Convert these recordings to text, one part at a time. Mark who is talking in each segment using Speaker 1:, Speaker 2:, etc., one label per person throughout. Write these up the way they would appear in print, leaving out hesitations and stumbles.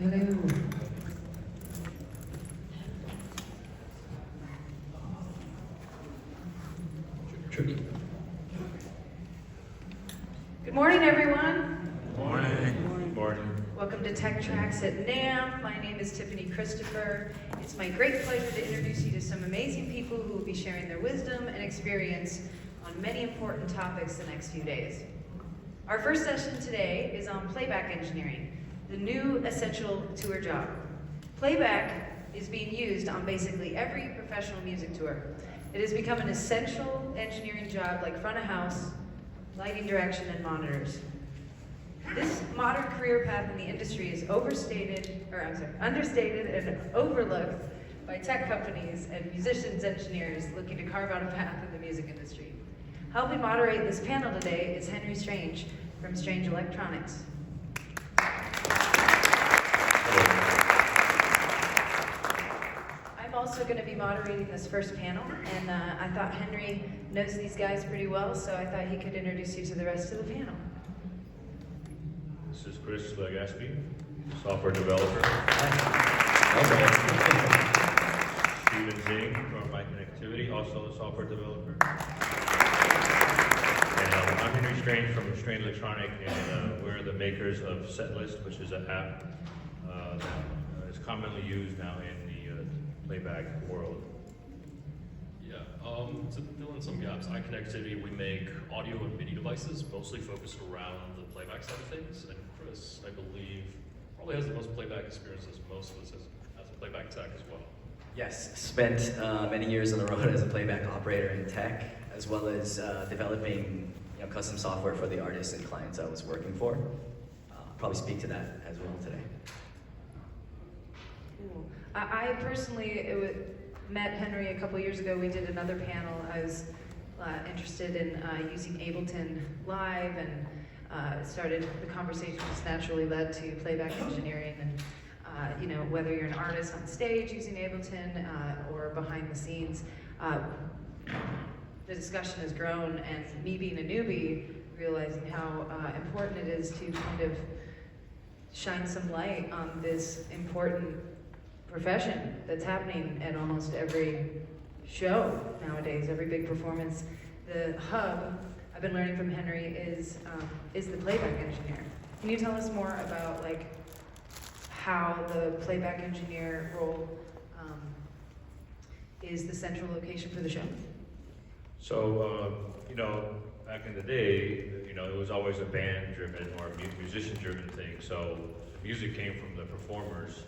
Speaker 1: Hello.
Speaker 2: Tricky.
Speaker 3: Good morning, everyone.
Speaker 2: Morning.
Speaker 4: Morning.
Speaker 3: Welcome to Tech Tracks at NAMM. My name is Tiffany Christopher. It's my great pleasure to introduce you to some amazing people who will be sharing their wisdom and experience on many important topics the next few days. Our first session today is on playback engineering, the new essential tour job. Playback is being used on basically every professional music tour. It has become an essential engineering job like front of house, lighting direction, and monitors. This modern career path in the industry is understated and overlooked by tech companies and musicians, engineers looking to carve out a path in the music industry. Helping moderate this panel today is Henry Strange from Strange Electronics. I'm also going to be moderating this first panel, and I thought Henry knows these guys pretty well, so I thought he could introduce you to the rest of the panel.
Speaker 4: This is Gelaspi, software developer. Xing from My Connectivity, also a software developer. And I'm Henry Strange from Strange Electronic, and we're the makers of Setlist, which is an app that is commonly used now in the playback world.
Speaker 2: Yeah, to fill in some gaps, My Connectivity, we make audio and MIDI devices, mostly focused around the playback side of things. And Chris, I believe, probably has the most playback experience as most of us as a playback tech as well.
Speaker 5: Yes, spent many years on the road as a playback operator in tech, as well as developing custom software for the artists and clients I was working for. Probably speak to that as well today.
Speaker 3: Cool. I personally met Henry a couple years ago. We did another panel. I was interested in using Ableton Live, and started the conversation just naturally led to playback engineering, and whether you're an artist on stage using Ableton or behind the scenes, the discussion has grown, and me being a newbie, realizing how important it is to kind of shine some light on this important profession that's happening at almost every show nowadays, every big performance. The hub, I've been learning from Henry, is the playback engineer. Can you tell us more about how the playback engineer role is the central location for the show?
Speaker 4: So, back in the day, it was always a band-driven or musician-driven thing. So music came from the performers.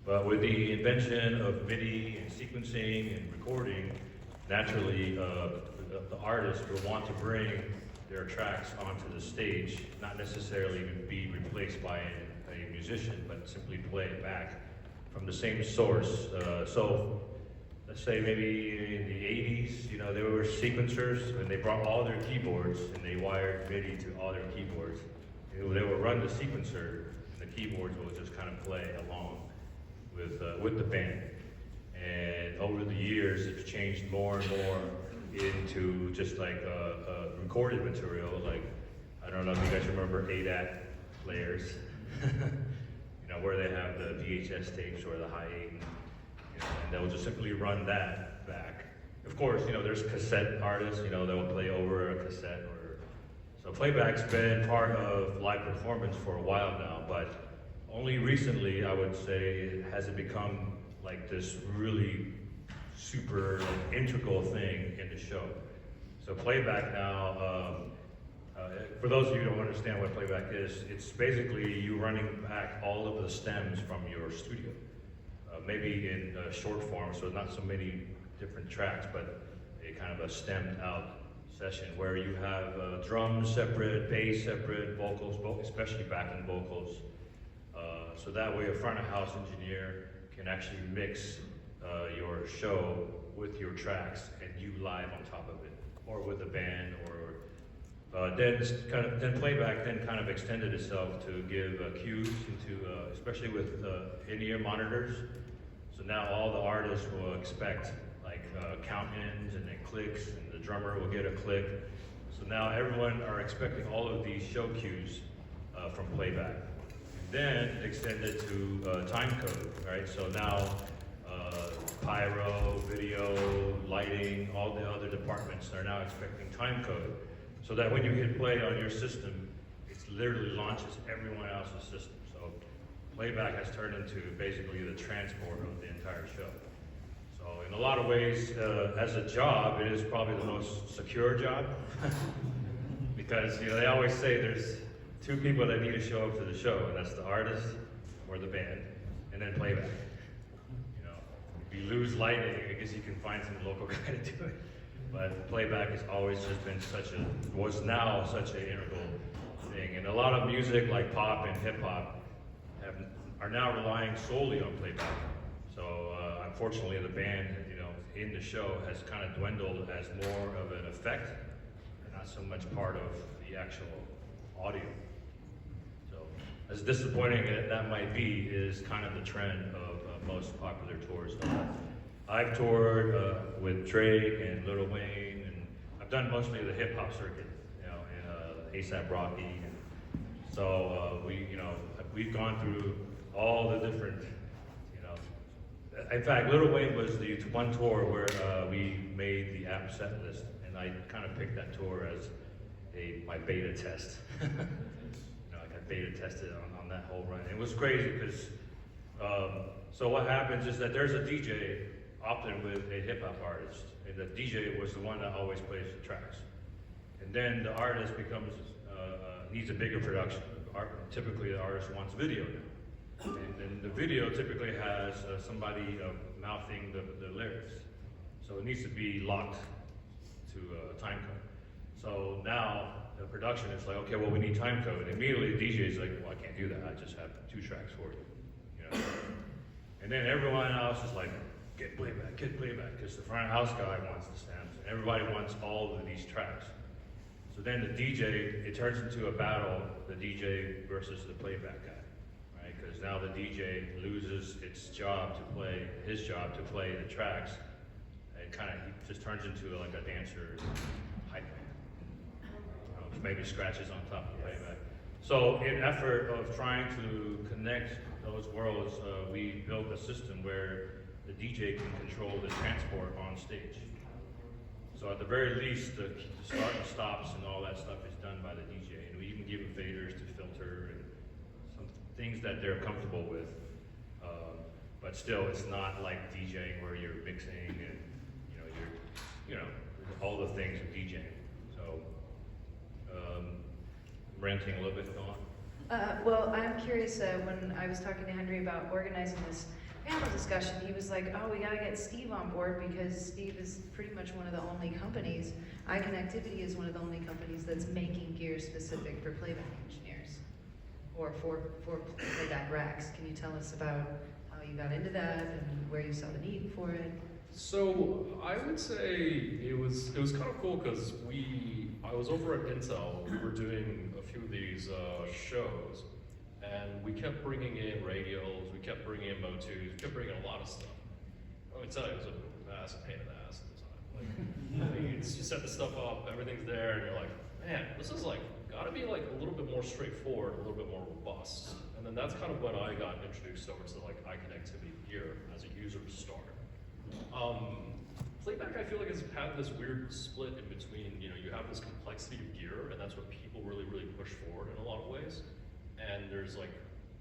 Speaker 4: But with the invention of MIDI and sequencing and recording, naturally, the artist will want to bring their tracks onto the stage, not necessarily be replaced by a musician, but simply play it back from the same source. So let's say maybe in the 80s, there were sequencers, and they brought all their keyboards and they wired MIDI to all their keyboards. They would run the sequencer, and the keyboards would just kind of play along with the band. And over the years, it's changed more and more into just like recorded material. Like, I don't know if you guys remember ADAT players, where they have the VHS tapes or the high 8, and they'll just simply run that back. Of course, there's cassette artists, they'll play over a cassette. So playback's been part of live performance for a while now, but only recently, I would say, has it become like this really super integral thing in the show. So playback now, for those of you who don't understand what playback is, it's basically you running back all of the stems from your studio. Maybe in short form, so not so many different tracks, but a kind of a stemmed out session where you have drums separate, bass separate, vocals, especially backing vocals. So that way a front of house engineer can actually mix your show with your tracks and you live on top of it, or with a band, or then playback then kind of extended itself to give cues into, especially with in-ear monitors. So now all the artists will expect like count-ins and then clicks, and the drummer will get a click. So now everyone are expecting all of these show cues from playback. then extended to time code, right? So now pyro, video, lighting, all the other departments are now expecting time code, so that when you hit play on your system, it literally launches everyone else's system. So playback has turned into basically the transport of the entire show. So in a lot of ways, as a job, it is probably the most secure job because they always say there's two people that need to show up to the show, and that's the artist or the band, and then playback. If you lose lighting, I guess you can find some local guy to do it. But playback has always just been was now such an integral thing. And a lot of music like pop and hip hop are now relying solely on playback. So unfortunately the band, in the show has kind of dwindled as more of an effect and not so much part of the actual audio. So as disappointing as that might be, is kind of the trend of most popular tours. I've toured with Drake and Lil Wayne, and I've done mostly the hip hop circuit, and ASAP Rocky. And so we've gone through all the different, in fact, Lil Wayne was the one tour where we made the app set list, and I kind of picked that tour as my beta test. I beta tested on that whole run. It was crazy because so what happens is that there's a DJ often with a hip hop artist, and the DJ was the one that always plays the tracks. And then the artist needs a bigger production. Typically the artist wants video now. And then the video typically has somebody mouthing the lyrics. So it needs to be locked to time code. So now the production is like, okay, well we need time code. Immediately the DJ is like, well I can't do that, I just have 2 tracks for you. And then everyone else is like, get playback, because the front of house guy wants the stamps, and everybody wants all of these tracks. So then the DJ, it turns into a battle, the DJ versus the playback guy, right? Because now the DJ loses his job to play the tracks, and he just turns into like a dancer hype man. Maybe scratches on top of the playback. So in effort of trying to connect those worlds, we built a system where the DJ can control the transport on stage. So at the very least, the start and stops and all that stuff is done by the DJ. And we even give them faders to filter and some things that they're comfortable with. But still, it's not like DJing where you're mixing and you're all the things of DJing. So ranting a little bit, go on.
Speaker 3: Well, I'm curious, when I was talking to Henry about organizing this panel discussion, he was like, oh, we gotta get Steve on board because Steve is pretty much one of the only companies, iConnectivity is one of the only companies that's making gear specific for playback engineers, or for playback racks. Can you tell us about how you got into that and where you saw the need for it?
Speaker 2: So I would say it was kind of cool because I was over at Intel. We were doing a few of these shows, and we kept bringing in radios, we kept bringing in Motus, we kept bringing in a lot of stuff. I would tell you, it was a massive pain in the ass at the time. Like, you set the stuff up, everything's there, and you're like, man, this is gotta be a little bit more straightforward, a little bit more robust. And then that's kind of when I got introduced over to iConnectivity gear as a user to start. Playback, I feel like, has had this weird split in between, you have this complexity of gear, and that's what people really, really push forward in a lot of ways. And there's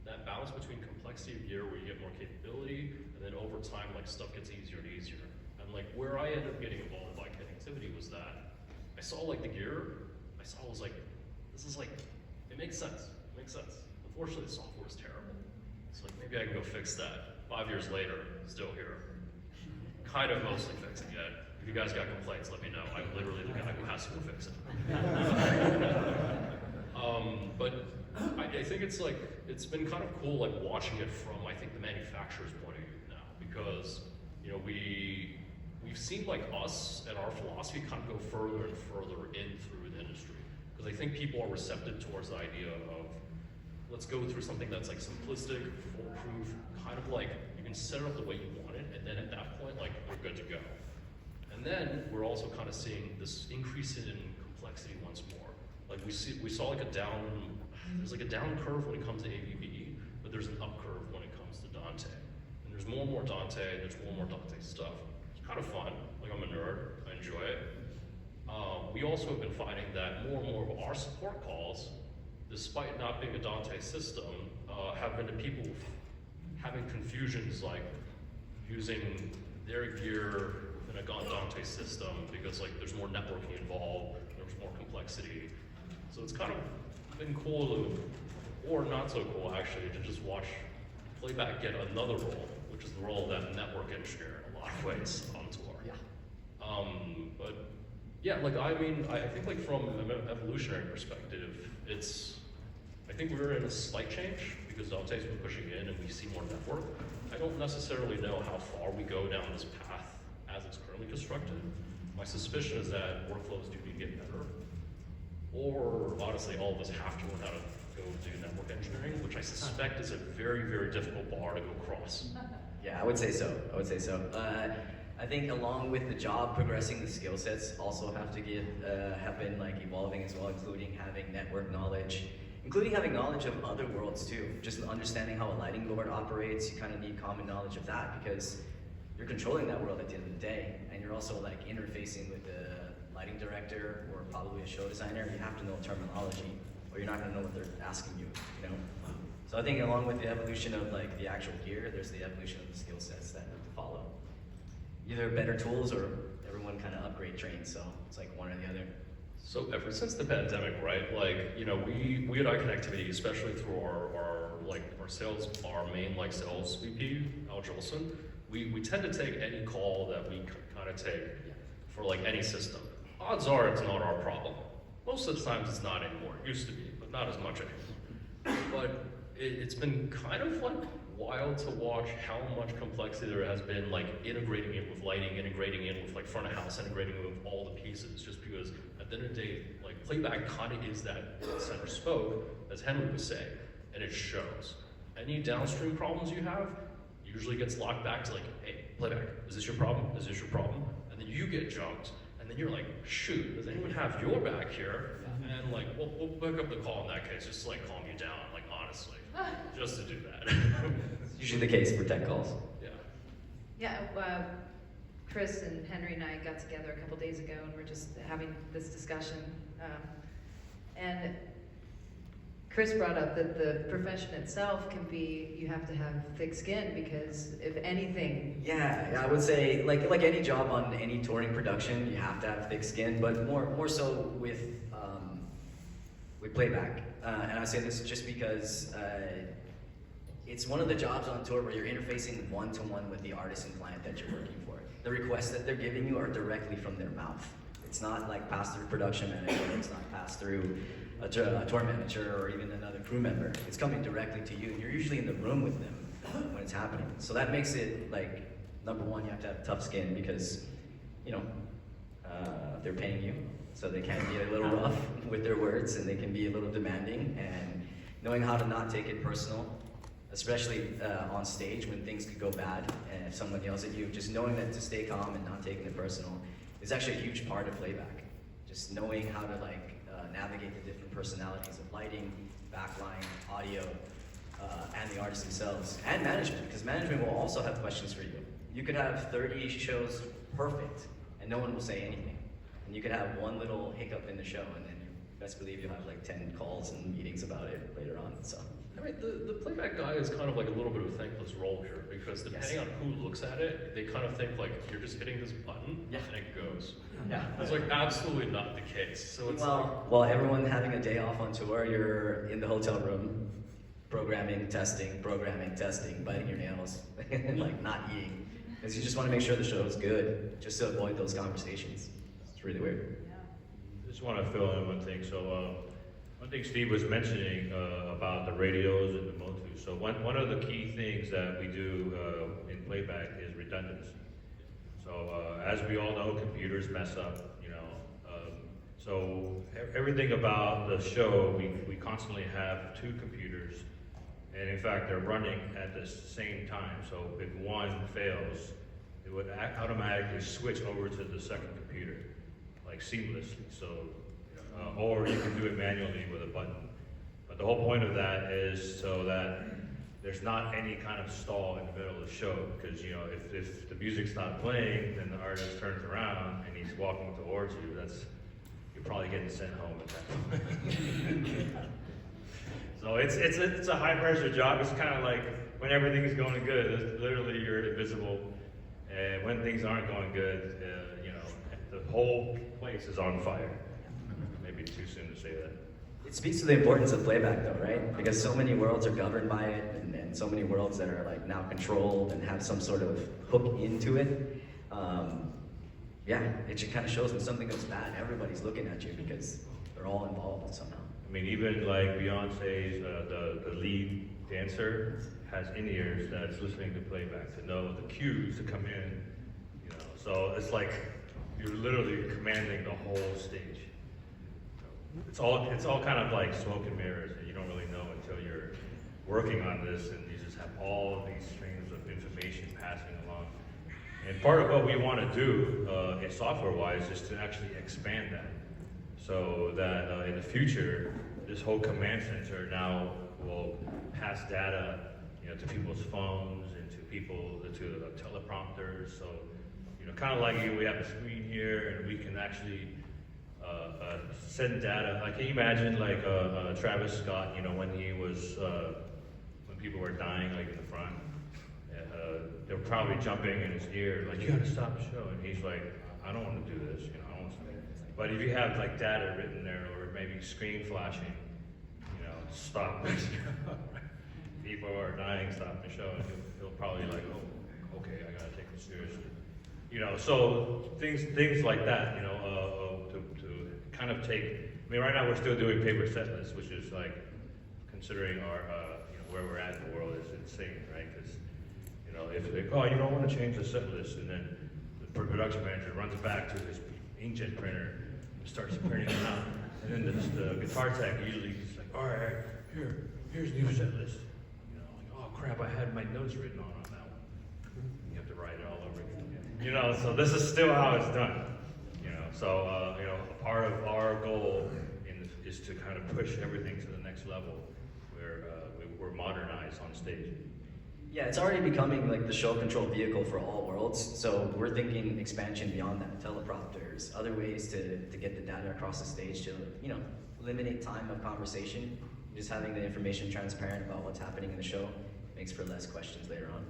Speaker 2: that balance between complexity of gear where you get more capability, and then over time, stuff gets easier and easier. And where I ended up getting involved by connectivity was that I saw the gear, this is it makes sense, Unfortunately, the software is terrible. So maybe I can go fix that. 5 years later, still here. Kind of mostly fixing it. If you guys got complaints, let me know. I'm literally the guy who has to go fix it. But I think it's been kind of cool watching it from the manufacturer's point of view now, because we've seen us and our philosophy kind of go further and further in through the industry, because I think people are receptive towards the idea of let's go through something that's simplistic, foolproof, kind of you can set it up the way you want it, and then at that point we're good to go. And then we're also kind of seeing this increase in complexity once more. We saw there's a down curve when it comes to AVB, but there's an up curve when it comes to Dante. And there's more and more Dante, there's more and more Dante stuff. It's kind of fun, like I'm a nerd, I enjoy it. We also have been finding that more and more of our support calls, despite not being a Dante system, have been to people having confusions like using their gear within a Dante system because like there's more networking involved, there's more complexity. So it's kind of been cool to, or not so cool actually, to just watch Playback get another role, which is the role of that network engineer in a lot of ways on tour.
Speaker 5: Yeah.
Speaker 2: But yeah, like I mean, I think like from an evolutionary perspective, I think we're in a slight change because Dante's been pushing in and we see more network. I don't necessarily know how far we go down this path as it's currently constructed. My suspicion is that workflows do need to get better. Or honestly, all of us have to learn how to go do network engineering, which I suspect is a very, very difficult bar to go cross.
Speaker 5: Yeah, I would say so. I think along with the job progressing, the skill sets also have to have been like evolving as well, including having network knowledge, including having knowledge of other worlds too. Just understanding how a lighting board operates, you kind of need common knowledge of that because you're controlling that world at the end of the day, and you're also like interfacing with the lighting director or probably a show designer. You have to know terminology, or you're not going to know what they're asking you. You know. So I think along with the evolution of like the actual gear, there's the evolution of the skill sets that need to follow. Either better tools or everyone kind of upgrade trains. So it's like one or the other.
Speaker 2: So ever since the pandemic, right? Like, you know, we at iConnectivity, especially through our main like sales VP, Al Jolson, we tend to take any call that we kind of take for like any system. Odds are it's not our problem. Most of the times it's not anymore. It used to be, but not as much anymore. But it's been kind of like wild to watch how much complexity there has been, like integrating it with lighting, integrating it with like front of house, integrating it with all the pieces, just because at the end of the day, like Playback kind of is that center spoke, as Henry was saying, and it shows. Any downstream problems you have usually gets locked back to like, hey, Playback, is this your problem? Is this your problem? And then you get jumped, and then you're like, shoot, does anyone have your back here? And like, we'll pick up the call in that case, just to like calm you down, like honestly, just to do that.
Speaker 5: It's usually the case for tech calls.
Speaker 2: Yeah.
Speaker 3: Yeah, Chris and Henry and I got together a couple days ago and we're just having this discussion. And Chris brought up that the profession itself can be, you have to have thick skin because if anything.
Speaker 5: Yeah, I would say like any job on any touring production, you have to have thick skin, but more so with Playback. And I say this just because it's one of the jobs on tour where you're interfacing one-to-one with the artist and client that you're working for. The requests that they're giving you are directly from their mouth. It's not like passed through production manager, it's not passed through a tour manager or even another crew member. It's coming directly to you, and you're usually in the room with them when it's happening. So that makes it like, number one, you have to have tough skin because, you know, they're paying you, so they can be a little rough with their words and they can be a little demanding, and knowing how to not take it personal, especially on stage when things could go bad and if someone yells at you, just knowing that to stay calm and not taking it personal is actually a huge part of Playback. Just knowing how to like navigate the different personalities of lighting, backline, audio, and the artists themselves, and management, because management will also have questions for you. You could have 30 shows perfect and no one will say anything. And you could have one little hiccup in the show and then you best believe you'll have like 10 calls and meetings about it later on. So.
Speaker 2: I mean, the Playback guy is kind of like a little bit of a thankless role here because depending on who looks at it, they kind of think like you're just hitting this button and it goes.
Speaker 5: Yeah.
Speaker 2: It's like absolutely not the case. So it's
Speaker 5: While everyone having a day off on tour, you're in the hotel room, programming, testing, biting your nails, and like not eating. Because you just want to make sure the show is good, just to avoid those conversations. It's really weird.
Speaker 4: Just want to fill in one thing. So one thing Steve was mentioning about the radios and the Motu. So one of the key things that we do in Playback is redundancy. So as we all know, computers mess up, you know. So everything about the show, we constantly have two computers, and in fact they're running at the same time. So if one fails, it would automatically switch over to the second computer, like seamlessly. So, or you can do it manually with a button. But the whole point of that is so that there's not any kind of stall in the middle of the show, because you know if the music's not playing, then the artist turns around and he's walking towards you. You're probably getting sent home at that point. So it's a high pressure job. It's kind of like when everything is going good, it's literally you're invisible, and when things aren't going good, you know, the whole place is on fire. Maybe too soon to say that.
Speaker 5: It speaks to the importance of playback though, right? Because so many worlds are governed by it, and so many worlds that are like now controlled and have some sort of hook into it. Yeah, it just kind of shows when something goes bad, everybody's looking at you because they're all involved somehow.
Speaker 4: I mean, even like Beyonce's, the lead dancer has in-ears that's listening to playback to know the cues to come in, you know. So it's like you're literally commanding the whole stage. It's all kind of like smoke and mirrors, and you don't really know until you're working on this, and you just have all of these streams of information passing along. And part of what we want to do, software-wise, is to actually expand that, so that in the future, this whole command center now will pass data, you know, to people's phones and to teleprompters. So, you know, kind of like we have a screen here, and we can actually send data. Like, can you imagine, like Travis Scott? You know, when he was when people were dying, like in the front, they were probably jumping in his ear, like, you got to stop the show, and he's like, I don't want to do this, you know, I don't want to. But if you have like data written there, or maybe screen flashing, you know, stop the show. People are dying, stop the show, and he'll probably like, oh, okay, I gotta take this seriously. You know, so things like that, you know, to kind of take. I mean, right now we're still doing paper set lists, which is like, considering our, you know, where we're at in the world is insane, right? Because, you know, if they, oh, you don't want to change the set list, and then the production manager runs back to his inkjet printer and starts printing it out, and then the guitar tech usually is like, all right, here's the new set list. You know, like, oh crap, I had my notes written on that one. You have to write it all over again. You know, so this is still how it's done. You know, so you know, a part of our goal is to kind of push everything to the next level, where we're modernized on stage.
Speaker 5: Yeah, it's already becoming like the show control vehicle for all worlds. So we're thinking expansion beyond that, teleprompters, other ways to get the data across the stage to, you know, eliminate time of conversation. Just having the information transparent about what's happening in the show makes for less questions later on.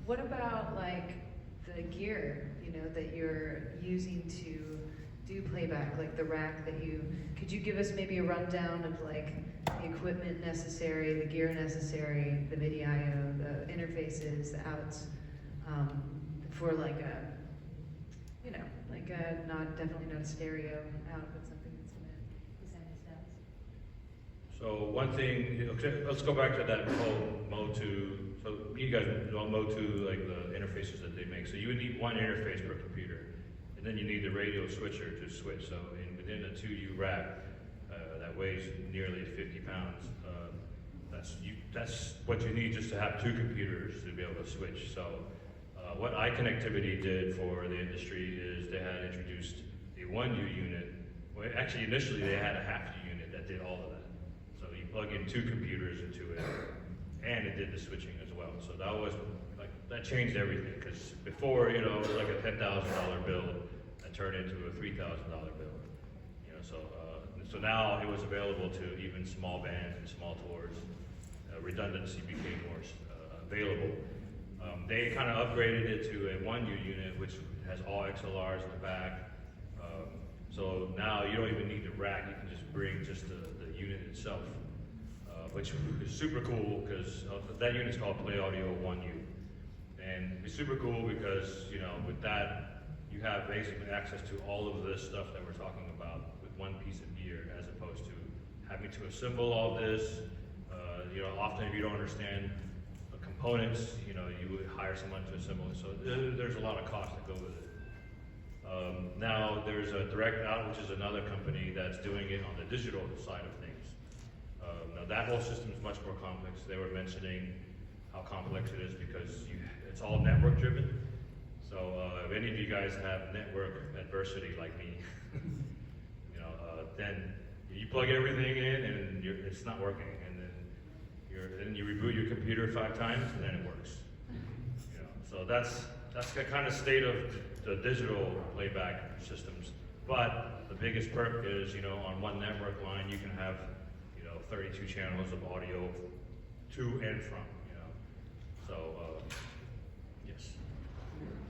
Speaker 3: What about like the gear, you know, that you're using to do playback, like the rack that could you give us maybe a rundown of like the equipment necessary, the gear necessary, the video, the interfaces, the outs, for like a, you know, like a, definitely not a stereo out, but something that's gonna present his sounds.
Speaker 4: So one thing, okay, let's go back to that whole Mo2. So you guys know Mo2, like the interfaces that they make. So you would need one interface per computer, and then you need the radio switcher to switch. So within a 2U rack that weighs nearly 50 pounds, that's what you need just to have two computers to be able to switch. So what iConnectivity did for the industry is they had introduced a 1U unit. Well, actually, initially they had a half U unit that did all of that. So you plug in two computers into it, and it did the switching as well. So that was like, that changed everything, because before, you know, it was like a $10,000 bill that turned into a $3,000 bill. You know, so now it was available to even small bands and small tours. Redundancy became more available. They kind of upgraded it to a 1U unit, which has all XLRs in the back. So now you don't even need the rack, you can just bring just the unit itself, which is super cool, because that unit's called Play Audio 1U. And it's super cool because, you know, with that, you have basically access to all of this stuff that we're talking about with one piece of gear, as opposed to having to assemble all this. You know, often if you don't understand the components, you know, you would hire someone to assemble it. So there's a lot of cost that go with it. Now there's a Direct Out, which is another company that's doing it on the digital side of things. Now that whole system is much more complex. They were mentioning how complex it is because it's all network driven. So if any of you guys have network adversity like me, you know, then you plug everything in and it's not working. And then then you reboot your computer 5 times and then it works. You know, so that's the kind of state of the digital playback systems. But the biggest perk is, you know, on one network line you can have, you know, 32 channels of audio to and from, you know. So, yes.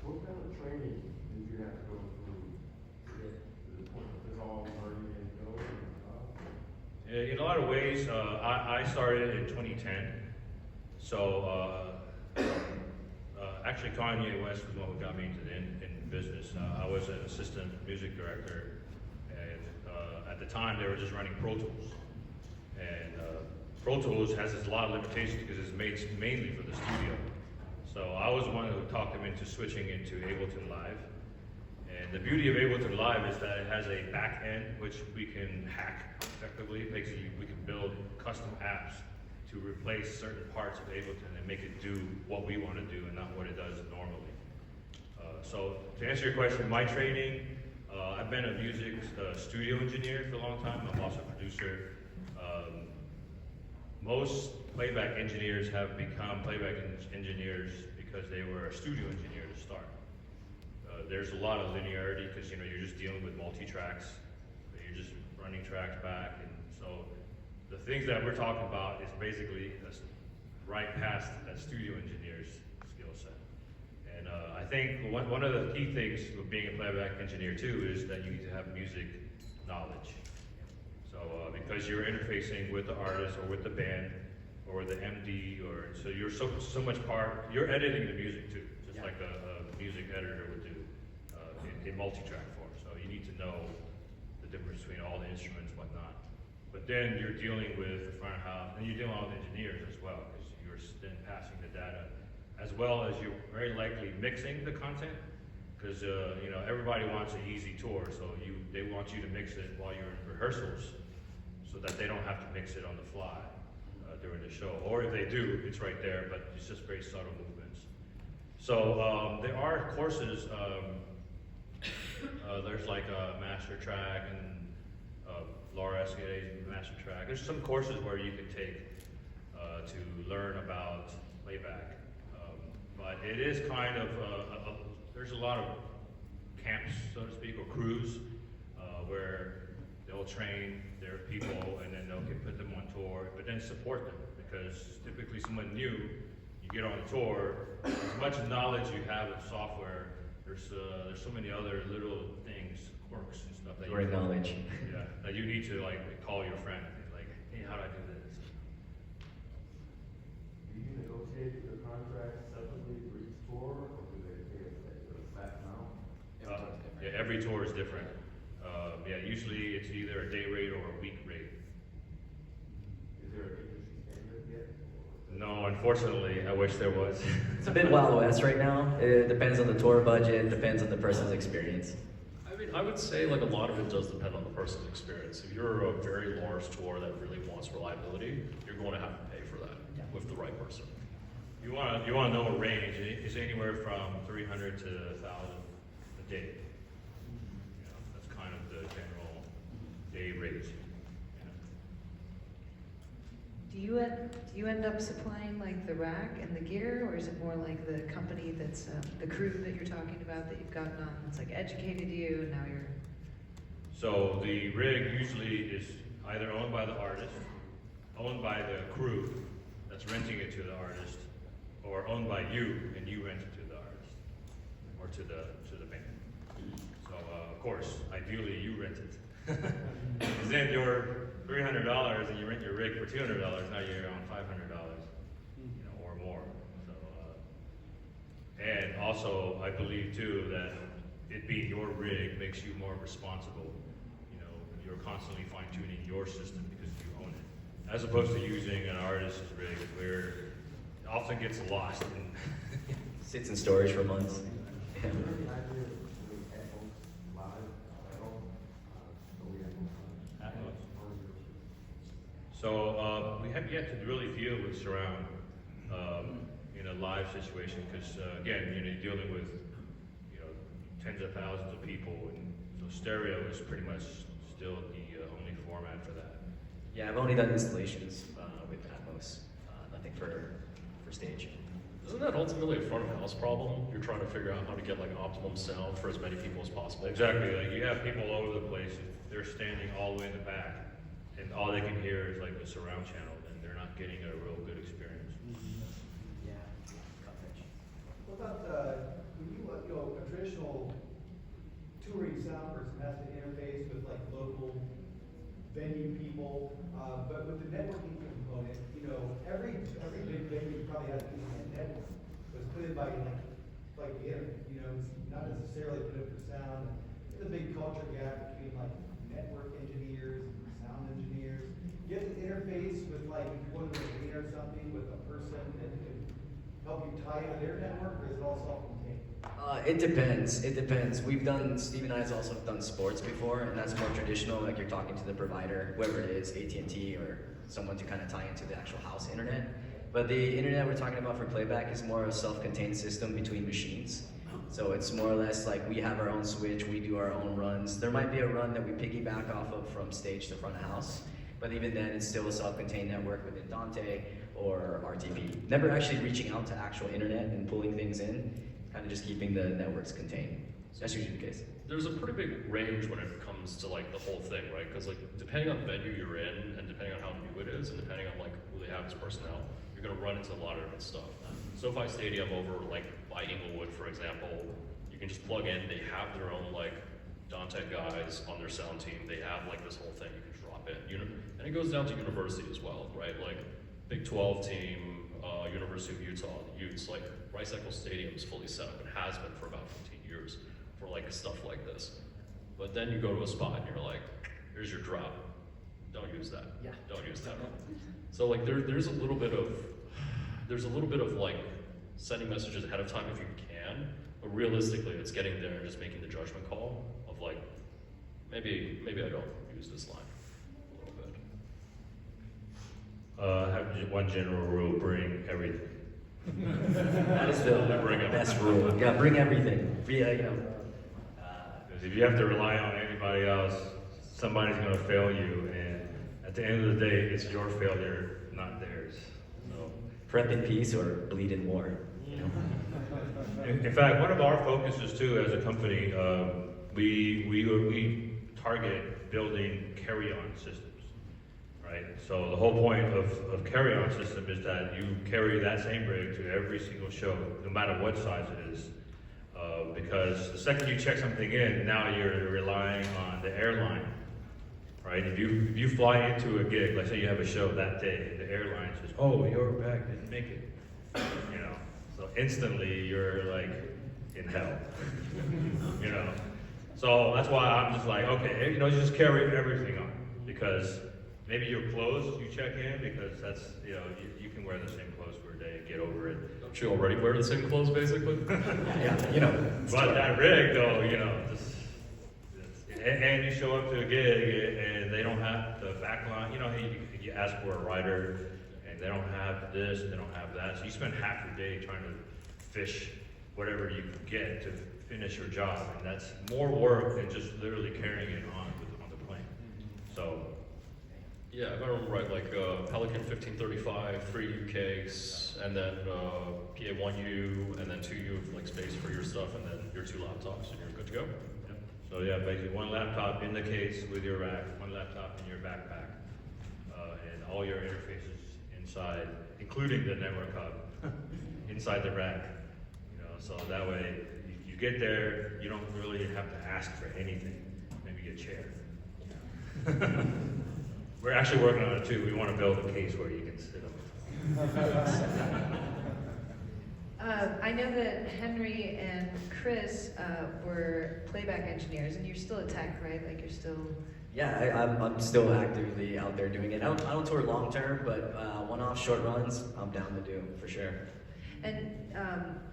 Speaker 1: What kind of training did you have to go through to get to the point of this all learning and going?
Speaker 4: In a lot of ways, I started in 2010. So, actually Kanye West was what got me into the in business. I was an assistant music director, and at the time they were just running Pro Tools. And Pro Tools has a lot of limitations because it's made mainly for the studio. So I was the one who talked them into switching into Ableton Live. And the beauty of Ableton Live is that it has a back end which we can hack effectively. It makes it, we can build custom apps to replace certain parts of Ableton and make it do what we want to do and not what it does normally. So to answer your question, my training, I've been a music studio engineer for a long time. I'm also a producer. Most playback engineers have become playback engineers because they were a studio engineer to start. There's a lot of linearity because, you know, you're just dealing with multi-tracks. You're just running tracks back, and so the things that we're talking about is basically right past that studio engineer's skill set. And I think one of the key things of being a playback engineer too is that you need to have music knowledge. So because you're interfacing with the artist or with the band or the MD, or so you're so much part. You're editing the music too, just like a music editor would do in multi-track form. So you need to know the difference between all the instruments, whatnot. But then you're dealing with the front house, and you're dealing with engineers as well, because you're then passing the data, as well as you're very likely mixing the content, because you know, everybody wants an easy tour, so they want you to mix it while you're in rehearsals, so that they don't have to mix it on the fly during the show. Or if they do, it's right there, but it's just very subtle movements. So there are courses. There's like a master track and Laura Escade's master track. There's some courses where you can take to learn about playback. But it is kind of, there's a lot of camps, so to speak, or crews, where they'll train their people and then they'll put them on tour, but then support them, because typically someone new, you get on a tour, as much knowledge you have of software, there's so many other little things, quirks and stuff that
Speaker 5: Great knowledge.
Speaker 4: Yeah, that you need to like call your friend, like, hey, how do I do this?
Speaker 1: Do you negotiate the contract separately for each tour, or do they pay a flat amount?
Speaker 4: Yeah, every tour is different. Yeah, usually it's either a day rate or a week rate.
Speaker 1: Is there an industry standard yet?
Speaker 4: No, unfortunately, I wish there was.
Speaker 5: It's a bit Wild West right now. It depends on the tour budget, depends on the person's experience.
Speaker 2: I mean, I would say like a lot of it does depend on the person's experience. If you're a very large tour that really wants reliability, you're going to have to pay for that with the right person.
Speaker 4: You want to know a range. It's anywhere from 300 to 1,000 a day. You know, that's kind of the general day rate.
Speaker 3: Do you end up supplying like the rack and the gear, or is it more like the company that's the crew that you're talking about that you've gotten on that's like educated you and now you're?
Speaker 4: So the rig usually is either owned by the artist, owned by the crew that's renting it to the artist, or owned by you and you rent it to the artist or to the band. So of course, ideally you rent it. Because then you're $300 and you rent your rig for $200. Now you're on $500, you know, or more. So, and also, I believe too that it being your rig makes you more responsible. You know, you're constantly fine tuning your system because you own it, as opposed to using an artist's rig where it often gets lost. And
Speaker 5: Sits in storage for months. Yeah.
Speaker 1: Is there any idea of doing at-home live at home? So we have
Speaker 4: So we have yet to really deal with surround in a live situation because again, you know, you're dealing with, you know, tens of thousands of people, and so stereo is pretty much still the only format for that.
Speaker 5: Yeah, I've only done installations with Atmos. thing for stage.
Speaker 2: Isn't that ultimately a front of house problem? You're trying to figure out how to get like optimum sound for as many people as possible.
Speaker 4: Exactly, like you have people all over the place, they're standing all the way in the back, and all they can hear is like the surround channel, and they're not getting a real good experience.
Speaker 5: Yeah, coverage.
Speaker 6: What about, when you know, a traditional touring sound person has to interface with like local venue people, but with the networking component, you know, every big venue probably has an internet network. It was put in by like the internet, you know, it's not necessarily put in for sound. There's a big culture gap between like network engineers and sound engineers. You have to interface with like, if you want to arena or something with a person that can help you tie into their network, or is it all self-contained?
Speaker 5: It depends. It depends. Steve and I have also done sports before, and that's more traditional. Like you're talking to the provider, whoever it is, AT&T or someone to kind of tie into the actual house internet. But the internet we're talking about for playback is more a self-contained system between machines. So it's more or less like we have our own switch, we do our own runs. There might be a run that we piggyback off of from stage to front of house, but even then it's still a self-contained network within Dante or RTP. Never actually reaching out to actual internet and pulling things in, kind of just keeping the networks contained. That's usually the case.
Speaker 2: There's a pretty big range when it comes to like the whole thing, right? Because like depending on the venue you're in, and depending on how new it is, and depending on like who they have as personnel, you're gonna run into a lot of different stuff. SoFi Stadium over like by Inglewood, for example, you can just plug in. They have their own like Dante guys on their sound team. They have like this whole thing you can drop in. And it goes down to university as well, right? Like Big 12 team, University of Utah, the Utes, like Rice Eccles Stadium is fully set up and has been for about 15 years for like stuff like this. But then you go to a spot and you're like, here's your drop. Don't use that.
Speaker 5: Yeah.
Speaker 2: Don't use that. So like there's a little bit of like sending messages ahead of time if you can, but realistically it's getting there and just making the judgment call of like, maybe I don't use this line a little bit.
Speaker 4: Have just one general rule, bring everything.
Speaker 5: That is the best rule. Yeah, bring everything.
Speaker 4: Because if you have to rely on anybody else, somebody's gonna fail you, and at the end of the day, it's your failure, not theirs. So,
Speaker 5: Prep in peace or bleed in war. You know?
Speaker 4: in fact, one of our focuses too, as a company, we target building carry-on systems. Right? So the whole point of carry-on system is that you carry that same rig to every single show, no matter what size it is. Because the second you check something in, now you're relying on the airline, right? If you fly into a gig, let's say you have a show that day, the airline says, "Oh, your bag didn't make it," you know. So instantly you're like in hell, you know. So that's why I'm just like, okay, you just carry everything on, because maybe your clothes you check in, because that's, you can wear the same clothes for a day and get over it.
Speaker 2: Don't you already wear the same clothes basically?
Speaker 5: Yeah,
Speaker 4: But that rig though, and you show up to a gig and they don't have the back line, you ask for a rider and they don't have this and they don't have that. So you spend half your day trying to fish whatever you can get to finish your job. And that's more work than just literally carrying it on the plane. So.
Speaker 2: Yeah, if I remember right, like Pelican 1535, 3 U-cakes, and then PA1U, and then 2U of like space for your stuff, and then your 2 laptops, and you're good to go.
Speaker 4: Yep. So yeah, basically 1 laptop in the case with your rack, 1 laptop in your backpack, and all your interfaces inside, including the network hub, inside the rack. So that way you get there, you don't really have to ask for anything. Maybe a chair. We're actually working on it too. We want to build a case where you can sit up.
Speaker 3: I know that Henry and Chris were playback engineers, and you're still a tech, right? Like you're still.
Speaker 5: Yeah, I'm still actively out there doing it. I don't tour long term, but one-off short runs, I'm down to do for sure.
Speaker 3: And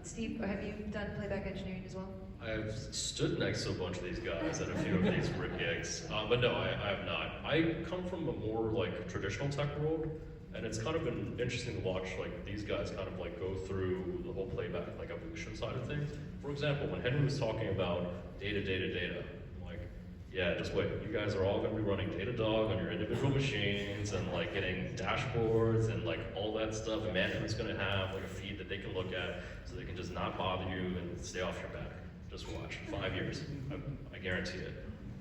Speaker 3: Steve, have you done playback engineering as well?
Speaker 2: I've stood next to a bunch of these guys at a few of these rip gigs, but no, I have not. I come from a more like traditional tech world, and it's kind of been interesting to watch like these guys kind of like go through the whole playback like evolution side of things. For example, when Henry was talking about data, I'm like, Yeah, just wait. You guys are all gonna be running Datadog on your individual machines and like getting dashboards and like all that stuff. And management's gonna have like a feed that they can look at so they can just not bother you and stay off your back. Just watch. 5 years. I guarantee it.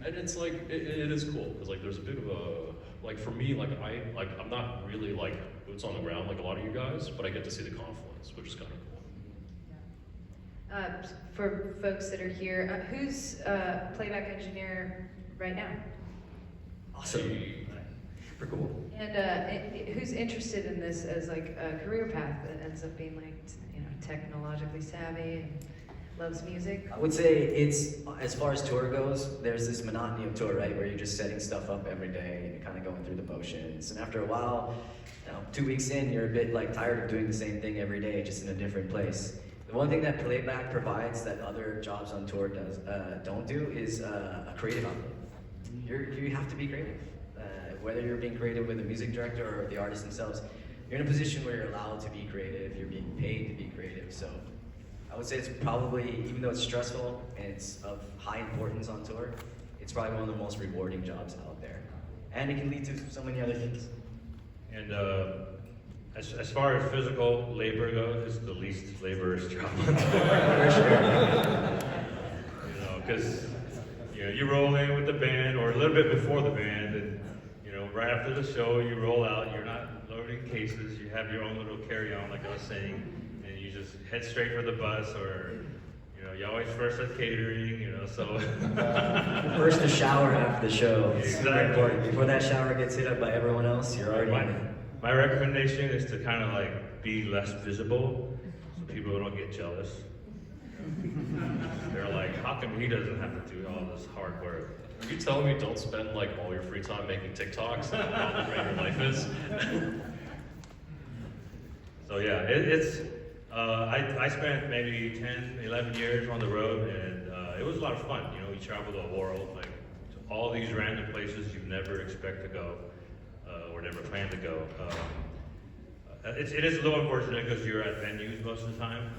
Speaker 2: And it's like, it is cool. Because like there's a bit of a, like for me, like I'm not really like boots on the ground like a lot of you guys, but I get to see the confluence, which is kind of cool.
Speaker 3: For folks that are here, who's playback engineer right now?
Speaker 5: Awesome. Super cool.
Speaker 3: And who's interested in this as like a career path that ends up being like, you know, technologically savvy and loves music?
Speaker 5: I would say it's, as far as tour goes, there's this monotony of tour, right? Where you're just setting stuff up every day and you're kind of going through the motions. And after a while, you know, 2 weeks in, you're a bit like tired of doing the same thing every day, just in a different place. The one thing that Playback provides that other jobs on tour don't do is a creative outlet. You have to be creative. Whether you're being creative with a music director or the artists themselves, you're in a position where you're allowed to be creative, you're being paid to be creative. So I would say it's probably, even though it's stressful and it's of high importance on tour, it's probably one of the most rewarding jobs out there. And it can lead to so many other things.
Speaker 4: And as far as physical labor goes, it's the least laborious job on tour. You know, because you roll in with the band or a little bit before the band, and right after the show you roll out. You're not loading cases. You have your own little carry-on, like I was saying, and you just head straight for the bus, or you always first at catering. So
Speaker 5: First to shower after the show. It's super
Speaker 4: Exactly.
Speaker 5: important. Before that shower gets hit up by everyone else, you're already in it.
Speaker 4: My recommendation is to kind of like be less visible so people don't get jealous. They're like, how come he doesn't have to do all this hard work?
Speaker 2: Are you telling me don't spend like all your free time making TikToks and how great your life is?
Speaker 4: So yeah, I spent maybe 10, 11 years on the road, and it was a lot of fun. We traveled the world, like to all these random places you'd never expect to go. Or never planned to go. It is a little unfortunate because you're at venues most of the time.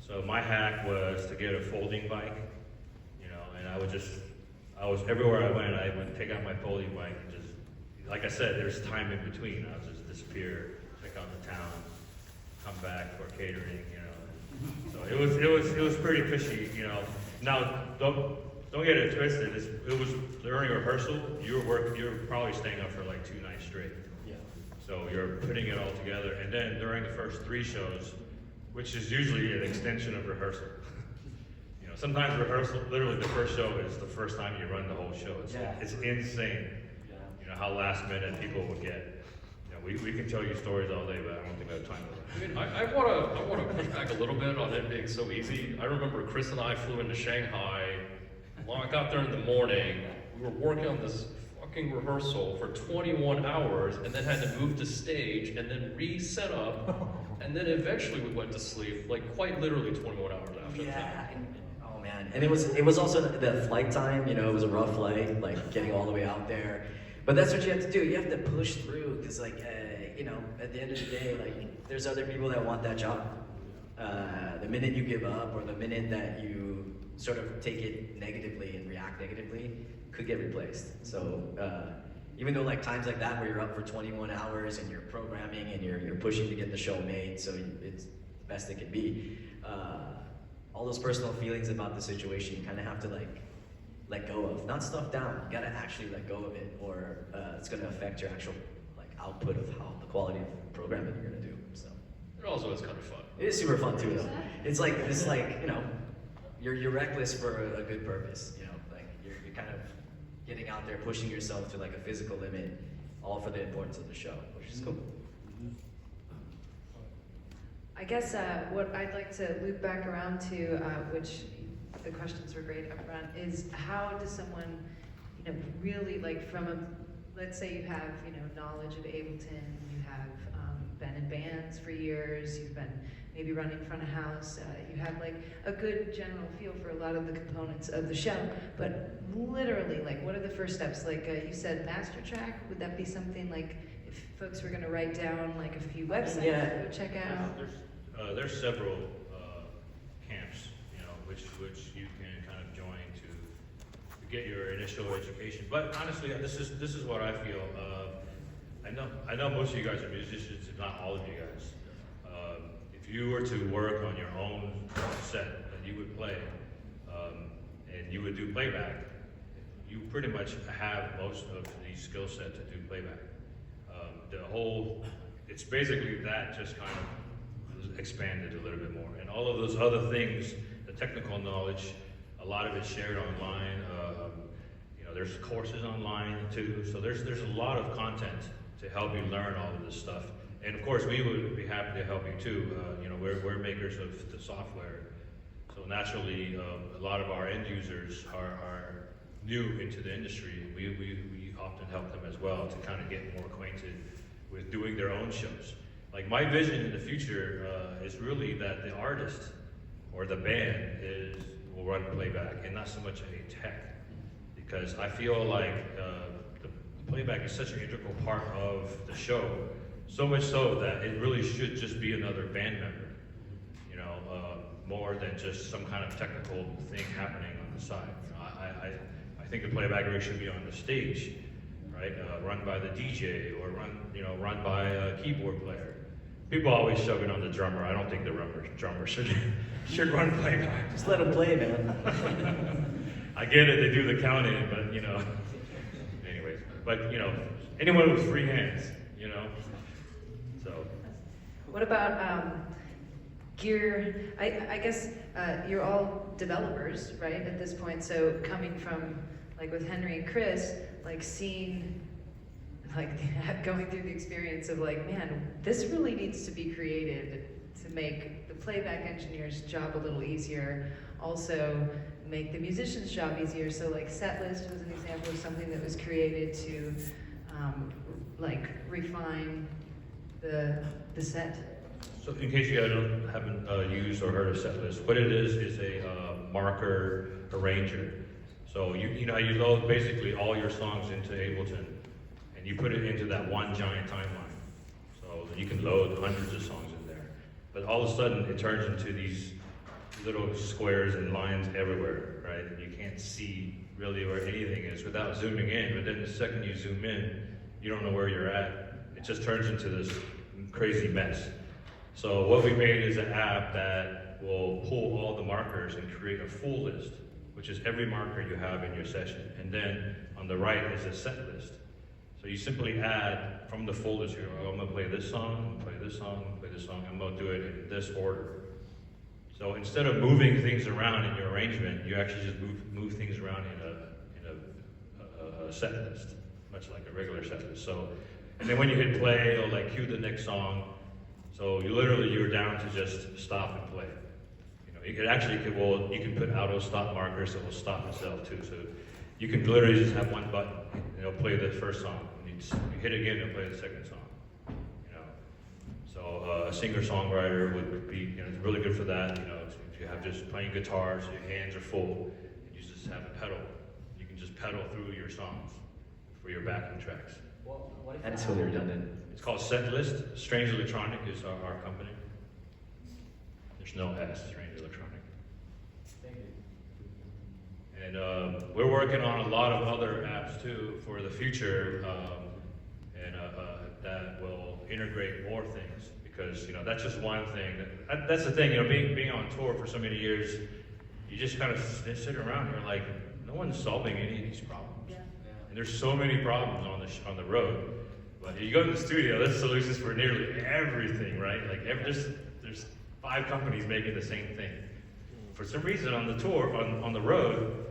Speaker 4: So my hack was to get a folding bike, and I was everywhere I went. I would take out my folding bike and just, like I said, there's time in between. I would just disappear, check out the town, come back for catering, So it was pretty fishy, Now don't get it twisted. It was during rehearsal. You were probably staying up for like 2 nights straight.
Speaker 5: Yeah.
Speaker 4: So you're putting it all together, and then during the first 3 shows, which is usually an extension of rehearsal. Sometimes rehearsal, literally the first show is the first time you run the whole show. It's insane.
Speaker 5: Yeah.
Speaker 4: How last minute people would get. We can tell you stories all day, but I don't think we have time for that.
Speaker 2: I mean, I want to push back a little bit on it being so easy. I remember Chris and I flew into Shanghai. Well, I got there in the morning. We were working on this fucking rehearsal for 21 hours, and then had to move to stage, and then reset up, and then eventually we went to sleep, like quite literally 21 hours after that.
Speaker 5: Oh man, and it was also the flight time. It was a rough flight, like getting all the way out there. But that's what you have to do. You have to push through, because like at the end of the day, like there's other people that want that job. The minute you give up, or the minute that you sort of take it negatively and react negatively, could get replaced. So even though like times like that where you're up for 21 hours and you're programming and you're pushing to get the show made, so it's the best it can be. All those personal feelings about the situation, you kind of have to like let go of, not stuff down. You gotta actually let go of it, or it's gonna affect your actual like output of how the quality of programming you're gonna do. So
Speaker 2: It also is kind of fun.
Speaker 5: it is super fun too, though. It's like this, like you're reckless for a good purpose. Like you're kind of getting out there, pushing yourself to like a physical limit, all for the importance of the show, which is cool.
Speaker 3: I guess what I'd like to loop back around to, which the questions were great up front, is how does someone, really like from let's say you have, knowledge of Ableton, you have been in bands for years, you've been maybe running front of house, you have like a good general feel for a lot of the components of the show, but literally, like what are the first steps? Like you said, master track, would that be something like if folks were gonna write down like a few websites to go check out?
Speaker 4: There's several camps, which you can kind of join to get your initial education. But honestly, this is what I feel. I know most of you guys are musicians, if not all of you guys. If you were to work on your own set that you would play, and you would do playback, you pretty much have most of the skill set to do playback. It's basically that just kind of expanded a little bit more. And all of those other things, the technical knowledge, a lot of it's shared online. There's courses online too. So there's a lot of content to help you learn all of this stuff. And of course, we would be happy to help you too. We're makers of the software. So naturally, a lot of our end users are new into the industry. We often help them as well to kind of get more acquainted with doing their own shows. Like my vision in the future is really that the artist or the band will run playback and not so much a tech. Because I feel like the playback is such an integral part of the show, so much so that it really should just be another band member, more than just some kind of technical thing happening on the side. I think the playback rig should be on the stage, right? Run by the DJ or run by a keyboard player. People always shove it on the drummer. I don't think the drummer should run playback.
Speaker 5: Just let them play, man.
Speaker 4: I get it, they do the count in, but anyways. But anyone with free hands, so.
Speaker 3: What about gear? I guess you're all developers, right, at this point. So coming from, like with Henry and Chris, like seeing, like going through the experience of like, man, this really needs to be created to make the playback engineer's job a little easier. Also, make the musician's job easier. So like Setlist was an example of something that was created to like refine the set.
Speaker 4: So in case you guys haven't used or heard of Setlist, what it is a marker arranger. So you load basically all your songs into Ableton and you put it into that one giant timeline. So you can load hundreds of songs in there. But all of a sudden it turns into these little squares and lines everywhere, right? And you can't see really where anything is without zooming in. But then the second you zoom in, you don't know where you're at. It just turns into this crazy mess. So what we made is an app that will pull all the markers and create a full list, which is every marker you have in your session. And then on the right is a set list. So you simply add from the full list, I'm gonna play this song, I'm gonna play this song, I'm gonna play this song, I'm gonna do it in this order. So instead of moving things around in your arrangement, you actually just move things around in a set list, much like a regular set list. So, and then when you hit play, it'll like cue the next song. So you're down to just stop and play. You can put auto stop markers that will stop itself too. So you can literally just have one button and it'll play the first song. And you hit again, it'll play the second song. So a singer-songwriter would be, it's really good for that. If you have just playing guitar, so your hands are full, and you just have a pedal. You can just pedal through your songs for your backing tracks.
Speaker 5: Well, that's totally redundant.
Speaker 4: It's called Setlist. Strange Electronic is our company. There's no S, Strange Electronic.
Speaker 5: Thank you.
Speaker 4: And we're working on a lot of other apps too for the future, that will integrate more things, because that's just one thing. That's the thing, being on tour for so many years, you just kind of sit around here like no one's solving any of these problems.
Speaker 3: Yeah.
Speaker 4: And there's so many problems on the road. But you go to the studio, there's solutions for nearly everything, right? Like there's 5 companies making the same thing. For some reason on the tour, on the road,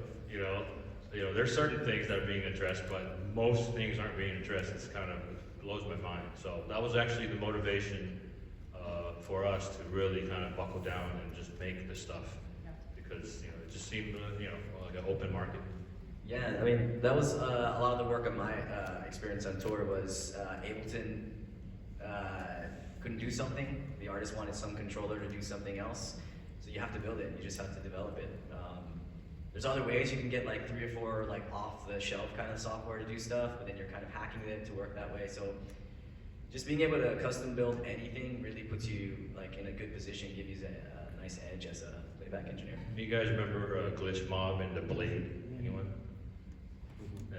Speaker 4: there's certain things that are being addressed, but most things aren't being addressed. It's kind of blows my mind. So that was actually the motivation for us to really kind of buckle down and just make this stuff, because it just seemed like an open market.
Speaker 5: Yeah, I mean, that was a lot of the work of my experience on tour was Ableton couldn't do something. The artist wanted some controller to do something else. So you have to build it, you just have to develop it. There's other ways you can get like 3 or 4 like off the shelf kind of software to do stuff, but then you're kind of hacking it to work that way. So just being able to custom build anything really puts you like in a good position, gives you a nice edge as a playback engineer.
Speaker 4: Do you guys remember Glitch Mob and the Blade? Anyone?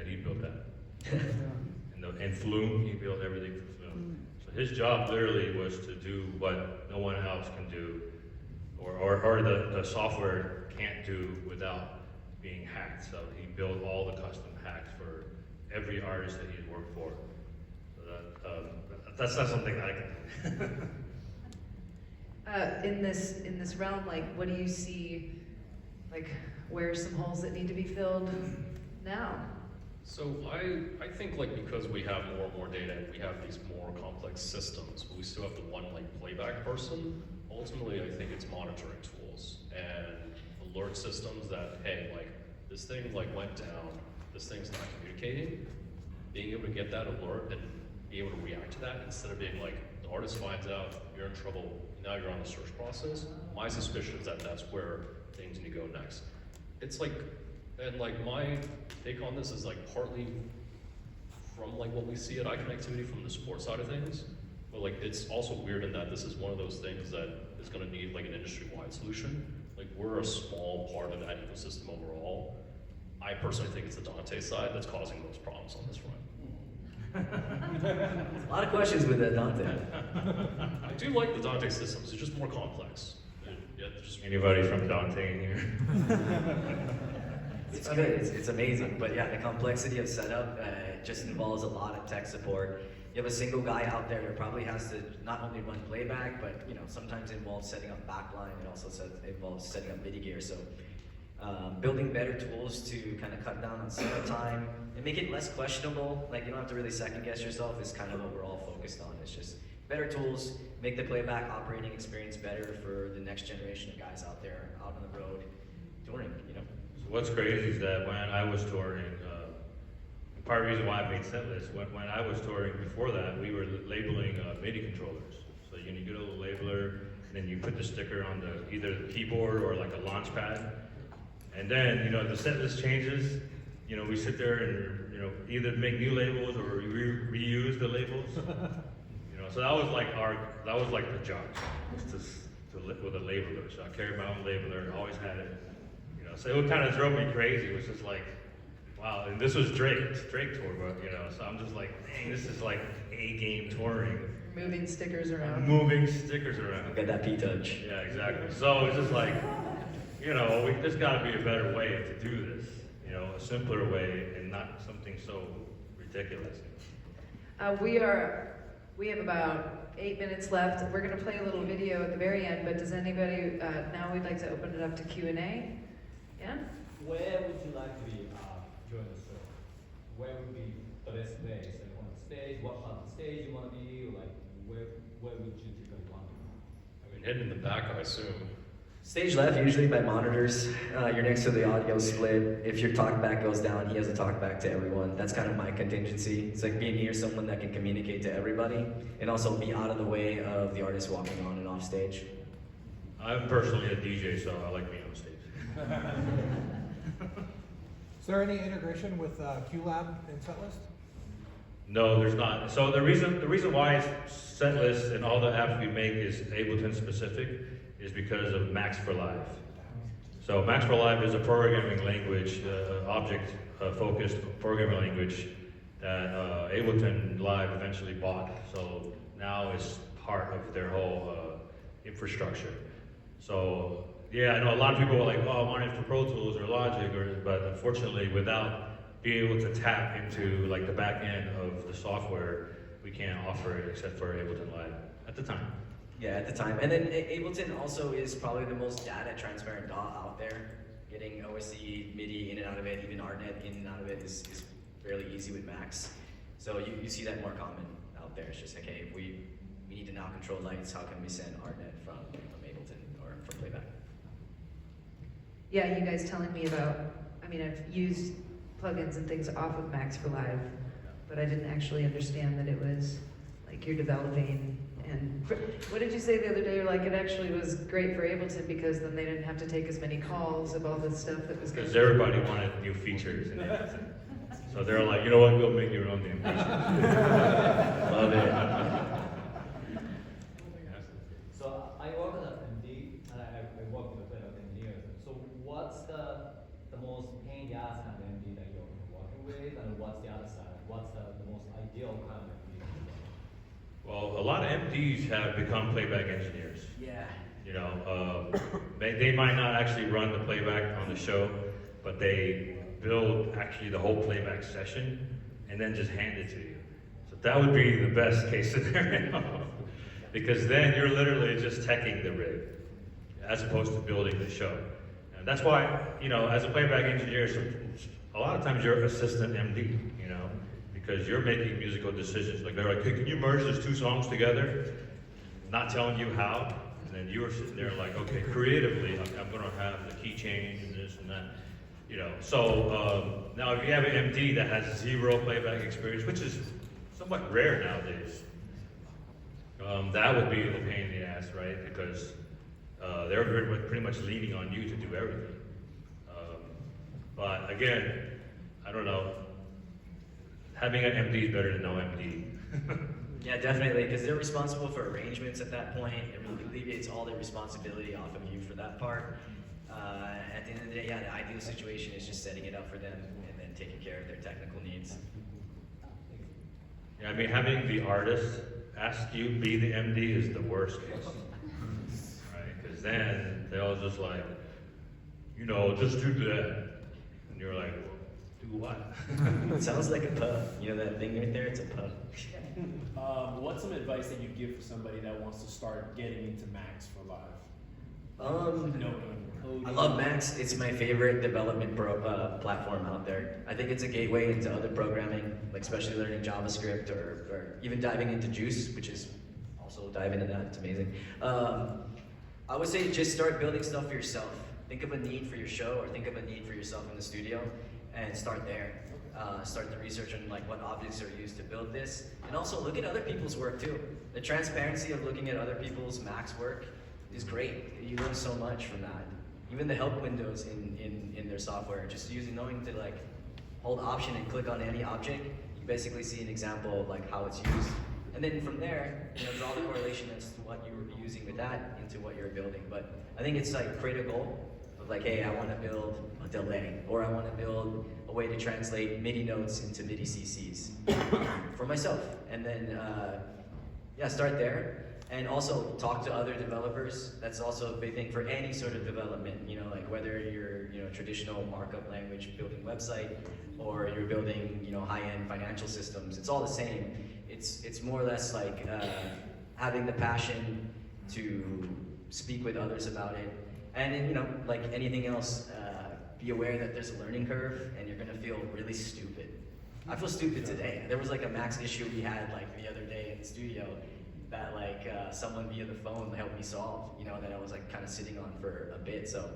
Speaker 4: he built that. And Flume, he built everything for Flume. So his job literally was to do what no one else can do, or the software can't do without being hacked. So he built all the custom hacks for every artist that he had worked for. So that's not something that I can do.
Speaker 3: In this realm, like, what do you see, like, where are some holes that need to be filled now?
Speaker 2: So I think like because we have more and more data and we have these more complex systems, but we still have the one like playback person, ultimately I think it's monitoring tools and alert systems that, hey, like this thing like went down, this thing's not communicating, being able to get that alert and be able to react to that instead of being like, the artist finds out you're in trouble, now you're on the search process. My suspicion is that that's where things need to go next. It's like, and like my take on this is like partly from like what we see at iConnectivity from the sports side of things, but like it's also weird in that this is one of those things that is going to need like an industry-wide solution. Like we're a small part of that ecosystem overall. I personally think it's the Dante side that's causing most problems on this front.
Speaker 5: A lot of questions with Dante.
Speaker 2: I do like the Dante systems, they're just more complex.
Speaker 4: Anybody from Dante in here?
Speaker 5: It's good, it's amazing, but yeah, the complexity of setup just involves a lot of tech support. You have a single guy out there that probably has to not only run playback, but sometimes it involves setting up backline, it also involves setting up MIDI gear. So building better tools to kind of cut down on setup time and make it less questionable, like you don't have to really second guess yourself, is kind of what we're all focused on. It's just better tools, make the playback operating experience better for the next generation of guys out there, out on the road, touring,
Speaker 4: So what's crazy is that when I was touring, part of the reason why I made setlist, when I was touring before that, we were labeling MIDI controllers. So you get a little labeler, and then you put the sticker on either the keyboard or like a launch pad. And then, the set list changes, we sit there and, either make new labels or reuse the labels. So that was like the job, was to live with a labeler. So I carried my own labeler, always had it. So it kind of drove me crazy. It was just like, wow, and this was Drake's tour, but, so I'm just like, dang, this is like A-game touring.
Speaker 3: Moving stickers around.
Speaker 5: Got that P-touch.
Speaker 4: Yeah, exactly. So it's just like, there's got to be a better way to do this, a simpler way and not something so ridiculous.
Speaker 3: We have about 8 minutes left. We're going to play a little video at the very end, but does anybody, now we'd like to open it up to Q&A. Yeah?
Speaker 7: Where would you like to be during the show? Where would be the best place? Like on the stage, what part of the stage you want to be? Like where would you typically want to be?
Speaker 2: I mean, hidden in the back, I assume.
Speaker 5: Stage left, usually by monitors. You're next to the audio split. If your talkback goes down, he has a talkback to everyone. That's kind of my contingency. It's like being near someone that can communicate to everybody and also be out of the way of the artist walking on and off stage.
Speaker 4: I'm personally a DJ, so I like being on stage.
Speaker 8: Is there any integration with QLab and Setlist?
Speaker 4: No, there's not. So the reason why Setlist and all the apps we make is Ableton specific is because of Max for Live. So Max for Live is a programming language, object-focused programming language that Ableton Live eventually bought. So now it's part of their whole infrastructure. So yeah, I know a lot of people are like, oh, I want it for Pro Tools or Logic, but unfortunately, without being able to tap into like the back end of the software, we can't offer it except for Ableton Live at the time.
Speaker 5: Yeah, at the time. And then Ableton also is probably the most data transparent DAW out there. Getting OSC, MIDI in and out of it, even ArtNet in and out of it is fairly easy with Max. So you see that more common out there. It's just like, hey, if we need to now control lights, how can we send ArtNet from Ableton or from Playback?
Speaker 3: Yeah, you guys telling me about, I've used plugins and things off of Max for Live, but I didn't actually understand that it was like you're developing. And what did you say the other day? You're like, it actually was great for Ableton because then they didn't have to take as many calls of all the stuff that was good.
Speaker 4: Because everybody wanted new features in Ableton. So they're like, you know what, go make your own damn features. Love it.
Speaker 7: So I work at MD and I work with the playback engineers. So what's the most pain in the ass kind of MD that you're working with, and most ideal kind of music?
Speaker 4: Well, a lot of MDs have become playback engineers.
Speaker 5: Yeah.
Speaker 4: You know, they might not actually run the playback on the show, but they build actually the whole playback session and then just hand it to you. So that would be the best case scenario. Because then you're literally just teching the rig as opposed to building the show. And that's why, you know, as a playback engineer, a lot of times you're assistant MD, you know, because you're making musical decisions. Like they're like, hey, can you merge these two songs together? Not telling you how. And then you were sitting there like, okay, creatively, I'm gonna have the key change and this and that. You know, so now if you have an MD that has zero playback experience, which is somewhat rare nowadays, that would be the pain in the ass, right? Because they're pretty much leaning on you to do everything. But again, I don't know. Having an MD is better than no MD.
Speaker 5: Yeah, definitely, because they're responsible for arrangements at that point. It really alleviates all the responsibility off of you for that part. At the end of the day, yeah, the ideal situation is just setting it up for them and then taking care of their technical needs.
Speaker 4: Yeah, I mean, having the artist ask you be the MD is the worst case, right? Because then they'll just like, you know, just do that, and you're like, well, do what?
Speaker 5: It sounds like a pub. You know that thing right there? It's a pub.
Speaker 9: What's some advice that you'd give for somebody that wants to start getting into Max for live?
Speaker 5: I love Max. It's my favorite development platform out there. I think it's a gateway into other programming, like especially learning JavaScript or even diving into Juice, which is also dive into that. It's amazing. I would say just start building stuff for yourself. Think of a need for your show or think of a need for yourself in the studio and start there. Start the research on like what objects are used to build this, and also look at other people's work too. The transparency of looking at other people's Max work is great. You learn so much from that. Even the help windows in their software, just knowing to like hold Option and click on any object, you basically see an example of like how it's used. And then from there, you know, draw the correlation as to what you were using with that into what you're building. But I think it's like create a goal of like, hey, I want to build a delay, or I want to build a way to translate MIDI notes into MIDI CCs for myself. And then, yeah, start there. And also talk to other developers. That's also a big thing for any sort of development, you know, like whether you're, you know, traditional markup language building website or you're building, you know, high-end financial systems. It's all the same. It's more or less like having the passion to speak with others about it. And then, you know, like anything else, be aware that there's a learning curve and you're gonna feel really stupid. I feel stupid today. There was like a Max issue we had like the other day in the studio that like someone via the phone helped me solve, you know, that I was like kind of sitting on for a bit. So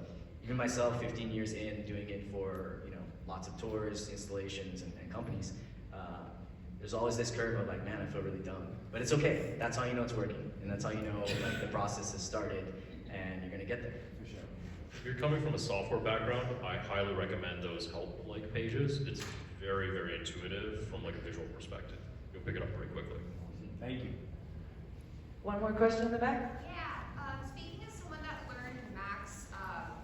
Speaker 5: even myself, 15 years in, doing it for, you know, lots of tours, installations, and companies, there's always this curve of like, man, I feel really dumb. But it's okay. That's how you know it's working. And that's how you know like the process has started and you're gonna get there.
Speaker 9: For sure.
Speaker 2: If you're coming from a software background, I highly recommend those help-like pages. It's very, very intuitive from like a visual perspective. You'll pick it up pretty quickly.
Speaker 9: Thank you.
Speaker 3: One more question in the back?
Speaker 10: Yeah, speaking as someone that learned Max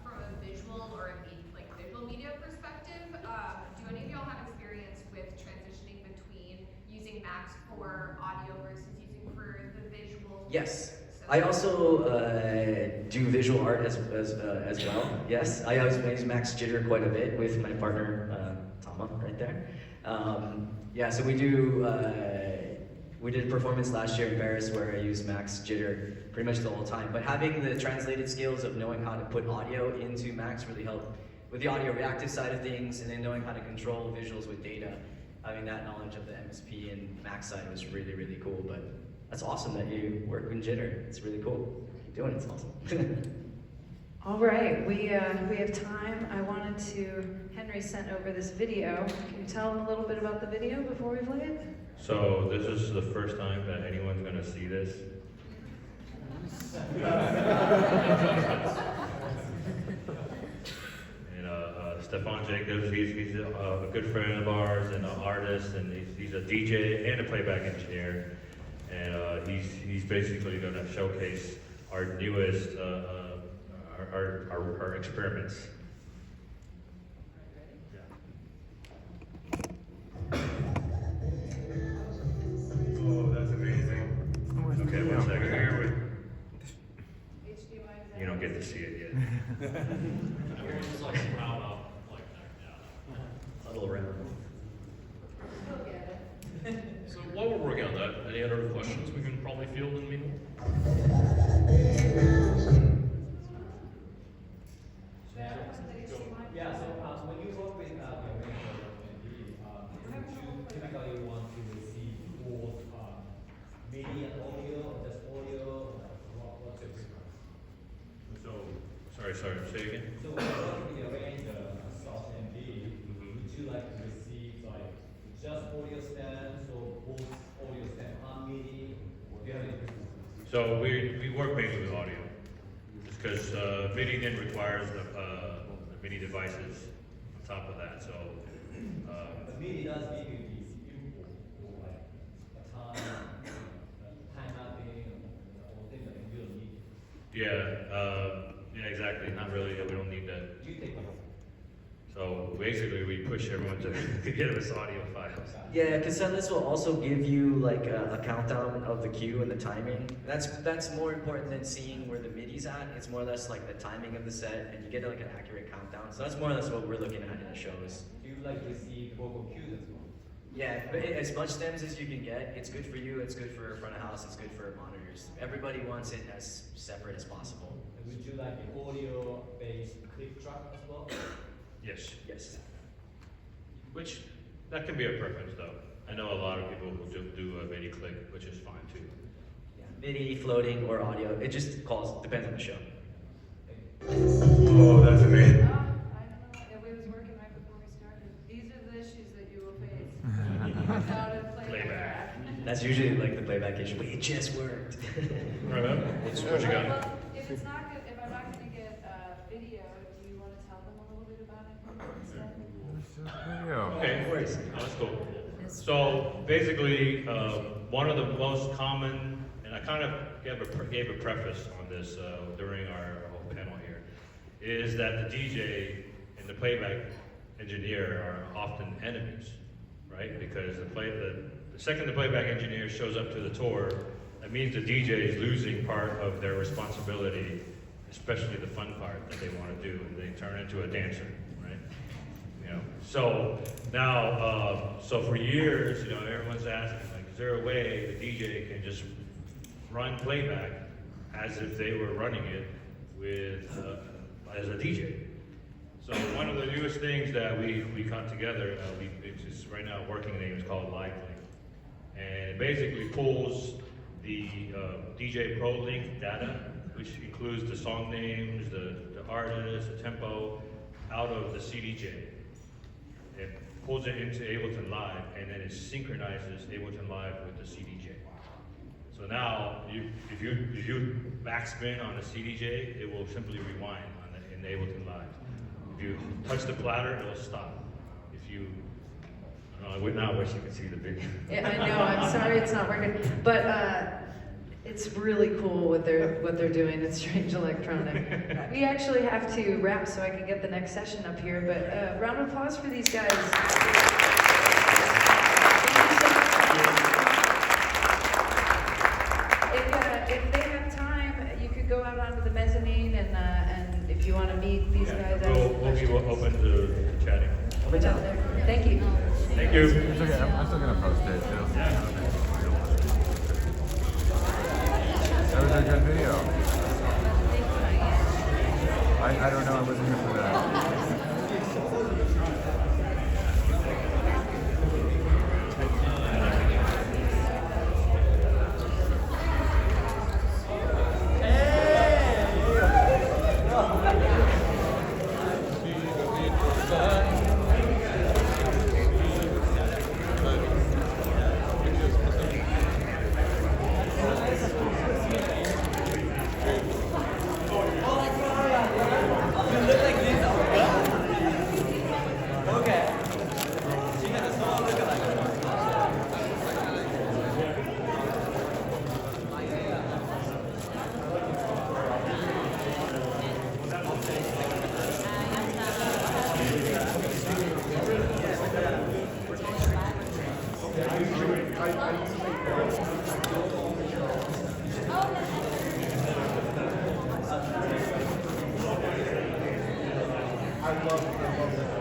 Speaker 10: from a visual or a visual media perspective, do any of y'all have experience with transitioning between using Max for audio versus using for the visual?
Speaker 5: Yes.
Speaker 10: So
Speaker 5: I also do visual art as well. Yes, I use Max Jitter quite a bit with my partner, Tama, right there. Yeah, so we did a performance last year in Paris where I used Max Jitter pretty much the whole time. But having the translated skills of knowing how to put audio into Max really helped with the audio reactive side of things, and then knowing how to control visuals with data. Having that knowledge of the MSP and Max side was really, really cool. But that's awesome that you work with Jitter. It's really cool. Keep doing it. It's awesome.
Speaker 3: All right, we have time. I wanted to, Henry sent over this video. Can you tell them a little bit about the video before we play it?
Speaker 4: So this is the first time that anyone's gonna see this. And Stefan Jacobs, he's a good friend of ours and an artist, and he's a DJ and a playback engineer. And he's basically gonna showcase our newest our experiments.
Speaker 2: It's like round up, like that, yeah.
Speaker 5: Huddle around.
Speaker 3: Still get it.
Speaker 2: So while we're working on that, any other questions we can probably field in the meantime?
Speaker 7: Yeah, so when you work with your mentor and would you typically want to receive both MIDI and audio, or just audio, or what's your preference?
Speaker 4: So, sorry, say again?
Speaker 7: So when you're working with your arranger, soft and MIDI,
Speaker 4: Mhm.
Speaker 7: would you like to receive like just audio stands or both audio stand and MIDI? Do you have any preferences?
Speaker 4: So we work mainly with audio, just because MIDI then requires the MIDI devices on top of that. So
Speaker 7: But MIDI does give you these input for like a time mapping, or things that you don't need.
Speaker 4: yeah, exactly. Not really. We don't need that.
Speaker 7: You take one.
Speaker 4: So basically, we push everyone to get us audio files.
Speaker 5: Yeah, cassette lists will also give you like a countdown of the cue and the timing. That's more important than seeing where the MIDI's at. It's more or less like the timing of the set, and you get like an accurate countdown. So that's more or less what we're looking at in the shows.
Speaker 7: Do you like receive vocal cues as well?
Speaker 5: Yeah, but as much stems as you can get. It's good for you. It's good for front of house. It's good for monitors. Everybody wants it as separate as possible.
Speaker 7: And would you like an audio-based click track as well?
Speaker 4: Yes.
Speaker 5: Yes.
Speaker 4: Which that can be a preference, though. I know a lot of people who do a MIDI click, which is fine too.
Speaker 5: Yeah. MIDI, floating, or audio. It just depends on the show.
Speaker 4: Oh, that's amazing.
Speaker 3: I don't know, it was working right before we started. These are the issues that you will face without a playback.
Speaker 5: That's usually like the playback issue, but it just worked.
Speaker 2: Right, what you got?
Speaker 3: Well, if it's not good, if I'm not gonna get video, do you wanna tell them a little bit about it instead?
Speaker 4: Okay,
Speaker 5: Of course.
Speaker 4: Oh, that's cool. So basically, one of the most common, and I kind of gave a preface on this during our whole panel here, is that the DJ and the playback engineer are often enemies, right? Because the second the playback engineer shows up to the tour, that means the DJ is losing part of their responsibility, especially the fun part that they want to do, and they turn into a dancer, right? You know, so now, so for years, you know, everyone's asking, like, is there a way the DJ can just run playback as if they were running it with, as a DJ? So one of the newest things that we got together, it's just right now working name is called LiveLink. And it basically pulls the DJ Pro Link data, which includes the song names, the artist, the tempo, out of the CDJ. It pulls it into Ableton Live, and then it synchronizes Ableton Live with the CDJ. So now, if you backspin on a CDJ, it will simply rewind in Ableton Live. If you touch the platter, it will stop. If you, I don't know, I would not wish you could see the video.
Speaker 3: Yeah, I know, I'm sorry it's not working, but it's really cool what they're doing. It's strange electronic. We actually have to wrap so I can get the next session up here, but round of applause for these guys. If they have time, you could go out onto the mezzanine and if you want to meet these guys.
Speaker 4: We'll be open to chatting.
Speaker 3: Over down there. Thank you.
Speaker 4: Thank you.
Speaker 11: It's okay, I'm still gonna post it too. That was a good video. I don't know, I wasn't here for that.
Speaker 7: You look like this,
Speaker 8: I love